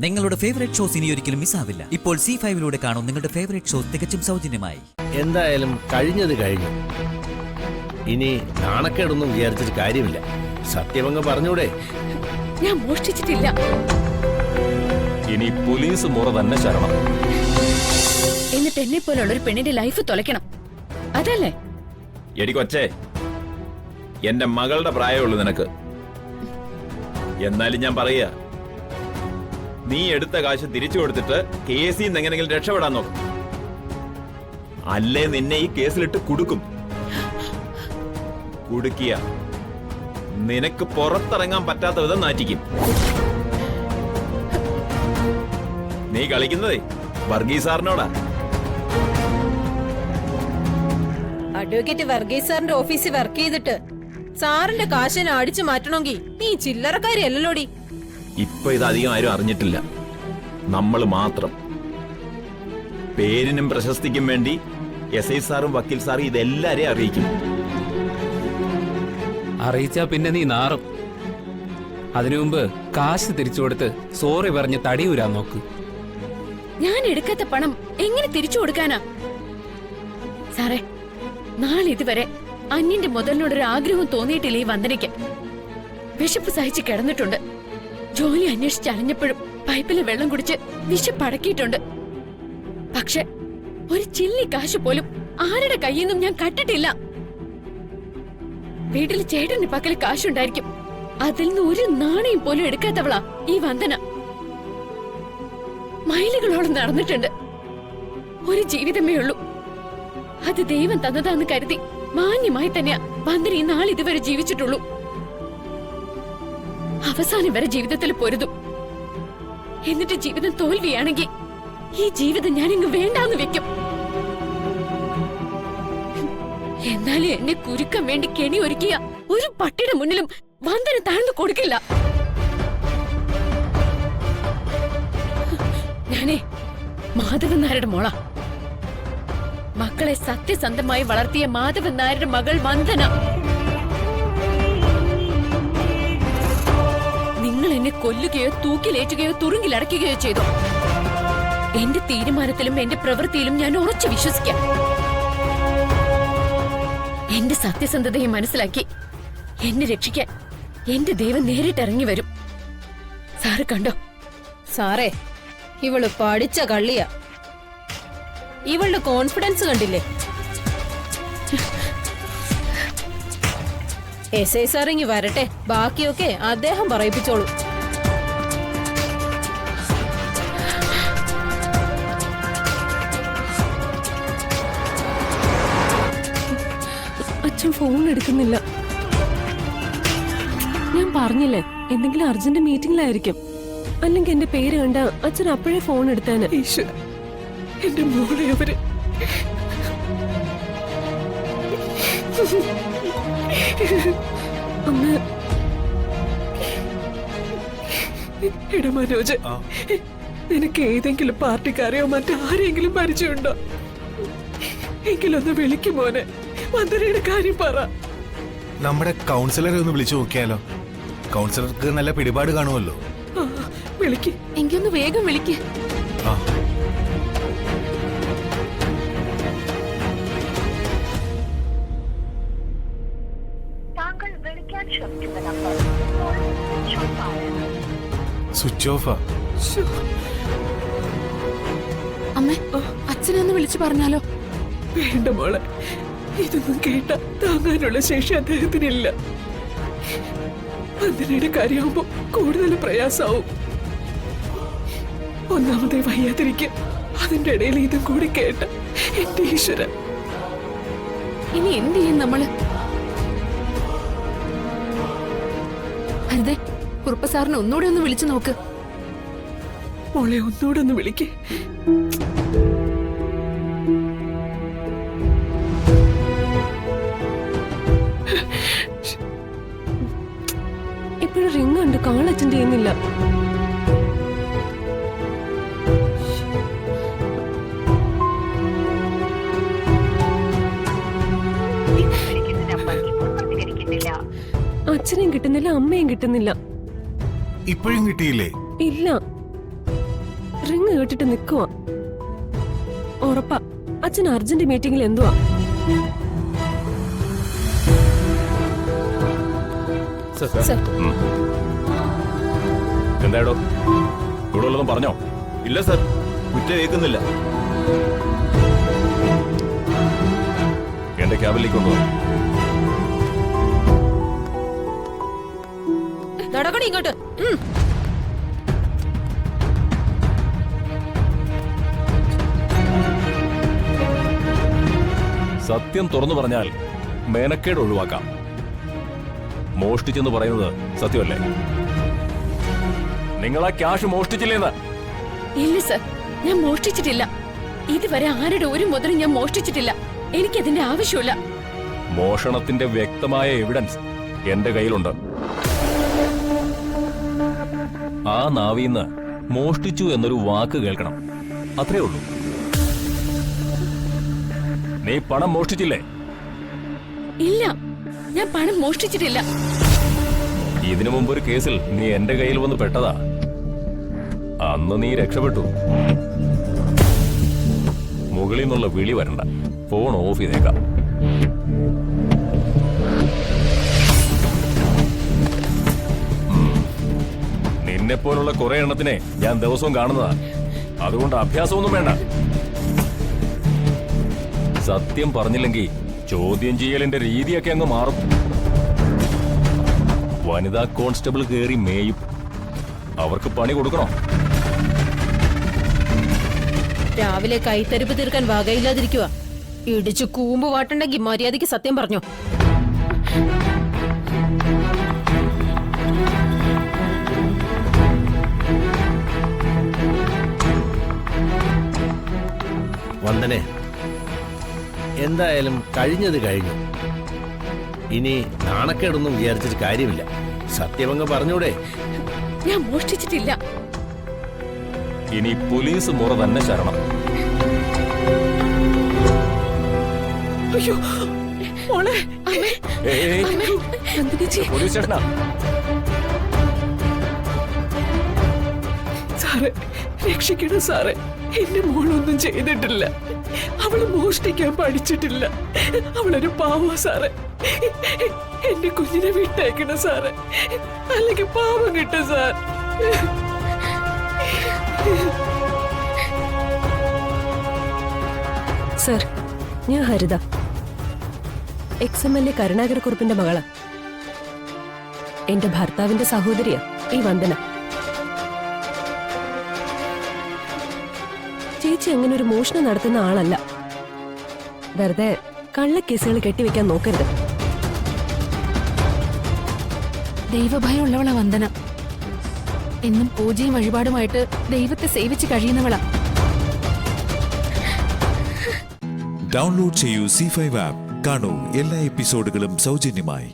നിങ്ങളുടെ favourite shows ഇനി ഒരിക്കലും മിസ്സാവില്ല. ഇപ്പോൾ C5 കാണും നിങ്ങളുടെ ഫേവറേറ്റ് ഷോസ് തികച്ചും സൗജന്യമായി. എന്തായാലും കഴിഞ്ഞത് കഴിഞ്ഞു. ഇനി നാണക്കേടൊന്നും വിചാരിച്ചിട്ട് കാര്യമില്ല. സത്യമങ്ങ് പറഞ്ഞൂടെ? ഞാൻ മോഷ്ടിച്ചിട്ടില്ല. ഇനി പോലീസ് മുറ തന്നെ ശരണം. എന്നിട്ട് എന്നെ പോലുള്ള ഒരു പെണ്ണിന്റെ ലൈഫ് തുലയ്ക്കണം, അതല്ലേ? എടി കൊച്ചേ, എന്റെ മകളുടെ പ്രായമുള്ളൂ നിനക്ക്. എന്നാലും ഞാൻ പറയാ, നീ എടുത്ത കാശ് തിരിച്ചു കൊടുത്തിട്ട് കേസിൽ നിന്ന് എങ്ങനെങ്കിലും രക്ഷപ്പെടാൻ നോക്കും. അല്ലേ നിന്നെ ഈ കേസിലിട്ട് കുടുക്കും. കുടുക്കിയ നിനക്ക് പുറത്തിറങ്ങാൻ പറ്റാത്ത വിധം നാറ്റിക്കും. നീ കളിക്കുന്നതേ വർഗീസ് സാറിനോടാ. അഡ്വക്കേറ്റ് വർഗീസ് സാറിന്റെ ഓഫീസിൽ വർക്ക് ചെയ്തിട്ട് സാറിന്റെ കാശിനെ അടിച്ചു മാറ്റണമെങ്കിൽ നീ ചില്ലറക്കാരിയല്ലോടി. ഇപ്പൊ ഇത് അധികം ആരും അറിഞ്ഞിട്ടില്ല, നമ്മൾ മാത്രം. പേരിനും പ്രശസ്തിക്കും വേണ്ടി SI സാറും വക്കീൽ സാറും ഇതെല്ലാരെയും അറിയിക്കും. അറിയിച്ചാ പിന്നെ നീ നാറും. അതിനു മുമ്പ് കാശ് തിരിച്ചു കൊടുത്ത് സോറി പറഞ്ഞ് തടിയൂരാൻ നോക്ക്. ഞാൻ എടുക്കാത്ത പണം എങ്ങനെ തിരിച്ചു കൊടുക്കാനാ സാറേ? നാളെ ഇതുവരെ അന്യന്റെ മുതലിനോടൊരു ആഗ്രഹവും തോന്നിയിട്ടില്ല ഈ വന്ദനയ്ക്ക്. വിശപ്പ് സഹിച്ച് കിടന്നിട്ടുണ്ട്. ജോലി അന്വേഷിച്ച് അലഞ്ഞപ്പോഴും പൈപ്പിലെ വെള്ളം കുടിച്ച് വിശപ്പടക്കിയിട്ടുണ്ട്. പക്ഷെ ഒരു ചില്ലി കാശ് പോലും ആരുടെ കയ്യിൽ നിന്നും ഞാൻ കട്ടിട്ടില്ല. വീട്ടിൽ ചേട്ടന്റെ പക്കല് കാശുണ്ടായിരിക്കും, അതിൽ നിന്ന് ഒരു നാണയം പോലും എടുക്കാത്തവളാ ഈ വന്ദന. മൈലുകളോളം നടന്നിട്ടുണ്ട്. ഒരു ജീവിതമേ ഉള്ളൂ, അത് ദൈവം തന്നതാന്ന് കരുതി മാന്യമായി തന്നെയാ വന്ദന ഈ നാളിതുവരെ ജീവിച്ചിട്ടുള്ളൂ. അവസാനം വരെ ജീവിതത്തിൽ പൊരുതും. എന്നിട്ട് ജീവിതം തോൽവിയാണെങ്കിൽ ഈ ജീവിതം ഞാനിങ്ങ് വേണ്ടാന്ന് വെക്കും. എന്നാലും എന്നെ കുരുക്കാൻ വേണ്ടി കെണി ഒരുക്കിയ ഒരു പട്ടിയുടെ മുന്നിലും വന്ദന താഴ്ന്നു കൊടുക്കില്ല. ഞാനേ മാധവൻ നായരുടെ മോളാ. മക്കളെ സത്യസന്ധമായി വളർത്തിയ മാധവൻ നായരുടെ മകൾ വന്ദന. നിങ്ങൾ എന്നെ കൊല്ലുകയോ തൂക്കിലേറ്റുകയോ തുറുങ്കിലടയ്ക്കുകയോ ചെയ്തു. എന്റെ തീരുമാനത്തിലും എന്റെ പ്രവൃത്തിയിലും ഞാൻ ഉറച്ചു വിശ്വസിക്കാം. എന്റെ സത്യസന്ധതയെ മനസ്സിലാക്കി എന്നെ രക്ഷിക്കാൻ എന്റെ ദൈവം നേരിട്ടിറങ്ങി വരും. സാറ് കണ്ടോ? സാറേ, ഇവള് പഠിച്ച കള്ളിയാ. ഇവളുടെ കോൺഫിഡൻസ് കണ്ടില്ലേ? SI സാർ ഇങ്ങി വരട്ടെ, ബാക്കിയൊക്കെ അദ്ദേഹം പറയിപ്പിച്ചോളൂ. അച്ഛൻ ഫോൺ എടുക്കുന്നില്ല. ഞാൻ പറഞ്ഞില്ലേ, എന്തെങ്കിലും അർജന്റ് മീറ്റിംഗിലായിരിക്കും. അല്ലെങ്കിൽ എന്റെ പേര് കണ്ട അച്ഛൻ അപ്പോഴേ ഫോൺ എടുത്തേനെ. എന്റെ മോളെ അവര് അമ്മ. എടാ മനോജ്, നിനക്ക് ഏതെങ്കിലും പാർട്ടിക്കാരെയോ മറ്റാരെങ്കിലും പരിചയമുണ്ടോ? എങ്കിലൊന്ന് വിളിക്കും മോനെ. വന്ദനയുടെ കാര്യം പറ. നമ്മുടെ കൗൺസിലറെ ഒന്ന് വിളിച്ചു നോക്കിയാലോ? കൗൺസിലർക്ക് നല്ല പിടിപാട് കാണുമല്ലോ. വിളിക്ക്, എനിക്കൊന്ന് വേഗം വിളിക്ക്. സ്വിച്ച് ഓഫാ. അമ്മേ, അച്ഛനെ ഒന്ന് വിളിച്ചു പറഞ്ഞാലോ? വേണ്ട മോളെ, ഇതൊന്നും കേട്ട താങ്ങാനുള്ള ശേഷി അദ്ദേഹത്തിനില്ല. വന്ദനയുടെ കാര്യമാകുമ്പോ കൂടുതൽ പ്രയാസാവും. ഒന്നാമതേ വയ്യാതിരിക്കും, അതിന്റെ ഇടയിൽ ഇതും കൂടി കേട്ട എന്റെ ഈശ്വരൻ. ഇനി എന്ത് ചെയ്യും നമ്മള്? അരുതേ, കുറുപ്പ സാറിനെ ഒന്നുകൂടെ ഒന്ന് വിളിച്ചു നോക്ക്. മോളെ ഒന്നുകൂടെ ഒന്ന് വിളിക്ക്. ഇപ്പോഴും റിങ് ഉണ്ട്, കാൾ അറ്റൻഡ് ചെയ്യുന്നില്ല. അച്ഛനെയും കിട്ടുന്നില്ല, അമ്മയും കിട്ടുന്നില്ല. ഇപ്പോഴും കിട്ടിയില്ലേ? ഇല്ല, റിങ് കേട്ടിട്ട് നിക്കുവാ. ഉറപ്പാ അച്ഛൻ അർജന്റ് മീറ്റിംഗിൽ എന്തുവാ. സർ എന്താടോ ഇവിടെ ഉള്ളതും പറഞ്ഞോ? ഇല്ല സർ, കുറ്റ കേൾക്കുന്നില്ല. എന്റെ ക്യാബിനിലേക്ക് കൊണ്ടുപോ. നടക്കണി ഇങ്ങോട്ട്. സത്യം തുറന്നു പറഞ്ഞാൽ മേനക്കേട് ഒഴിവാക്കാം. മോഷ്ടിച്ചെന്ന് പറയുന്നത് സത്യമല്ലേ? നിങ്ങൾ ആ ക്യാഷ് മോഷ്ടിച്ചില്ലേന്ന്? ഇല്ല സർ, ഞാൻ മോഷ്ടിച്ചിട്ടില്ല. ഇതുവരെ ആരുടെ ഒരു മുതലും ഞാൻ മോഷ്ടിച്ചിട്ടില്ല. എനിക്കതിന്റെ ആവശ്യമില്ല. മോഷണത്തിന്റെ വ്യക്തമായ എവിഡൻസ് എന്റെ കയ്യിലുണ്ട്. ആ നാവീന്ന് മോഷ്ടിച്ചു എന്നൊരു വാക്ക് കേൾക്കണം, അത്രേ ഉള്ളൂ. നീ പണം മോഷ്ടിച്ചില്ലേ? ഇല്ല, ഞാൻ പണം മോഷ്ടിച്ചിട്ടില്ല. ഇതിനു മുമ്പ് ഒരു കേസിൽ നീ എന്റെ കയ്യിൽ വന്ന് പെട്ടതാ. അന്ന് നീ രക്ഷപ്പെട്ടു. മുകളിൽ നിന്നുള്ള വിളി വരണ്ട, ഫോൺ ഓഫ് ചെയ്തേക്കാം. നിന്നെപ്പോലുള്ള കുറെ എണ്ണത്തിനെ ഞാൻ ദിവസവും കാണുന്നതാ. അതുകൊണ്ട് അഭ്യാസമൊന്നും വേണ്ട. സത്യം പറഞ്ഞില്ലെങ്കിൽ ചോദ്യം ചെയ്യലിന്റെ രീതിയൊക്കെ അങ്ങ് മാറും. വനിതാ കോൺസ്റ്റബിൾ കയറി മേയും. അവർക്ക് പണി കൊടുക്കണോ? രാവിലെ കൈത്തരിപ്പ് തീർക്കാൻ വകയില്ലാതിരിക്കുക. ഇടിച്ചു കൂമ്പ് വാട്ടുണ്ടെങ്കിൽ മര്യാദയ്ക്ക് സത്യം പറഞ്ഞോ. വന്ദനെ, എന്തായാലും കഴിഞ്ഞത് കഴിഞ്ഞു. ഇനി നാണക്കേടൊന്നും വിചാരിച്ചിട്ട് കാര്യമില്ല. സത്യമങ്ങ് പറഞ്ഞൂടെ? ഞാൻ മോഷ്ടിച്ചിട്ടില്ല. ഇനി പോലീസ് മുറ തന്നെ ശരണം. അയ്യോ മോളെ, ഏയ്, നന്ദിനിച്ചി. പോലീസ് സ്റ്റേഷനാ? സാറേ രക്ഷിക്കണം സാറേ, എന്റെ മോളൊന്നും ചെയ്തിട്ടില്ല. അവള് മോഷ്ടിക്കാൻ പഠിച്ചിട്ടില്ല. അവളൊരു പാവ സാറേ. എന്റെ കുഞ്ഞിനെ വിട്ടേക്കണം സാറേ, അല്ലെങ്കിൽ പാവം കിട്ടും സാർ. സർ, ഞാൻ ഹരിത, XMLA കരുണാകരക്കുറുപ്പിന്റെ മകളാ. എന്റെ ഭർത്താവിന്റെ സഹോദരിയാ ഈ വന്ദന. ചേച്ചി അങ്ങനെ ഒരു മോഷണം നടത്തുന്ന ആളല്ല. വെറുതെ കള്ളക്കേസുകൾ കെട്ടിവെക്കാൻ നോക്കരുത്. ദൈവഭയമുള്ളവളാ വന്ദന. എന്നും പൂജയും വഴിപാടുമായിട്ട് ദൈവത്തെ സേവിച്ച് കഴിയുന്നവളാ. ഡൗൺലോഡ് ചെയ്യൂ C5 ആപ്പ്. കാണൂ എല്ലാ എപ്പിസോഡുകളും സൗജന്യമായി.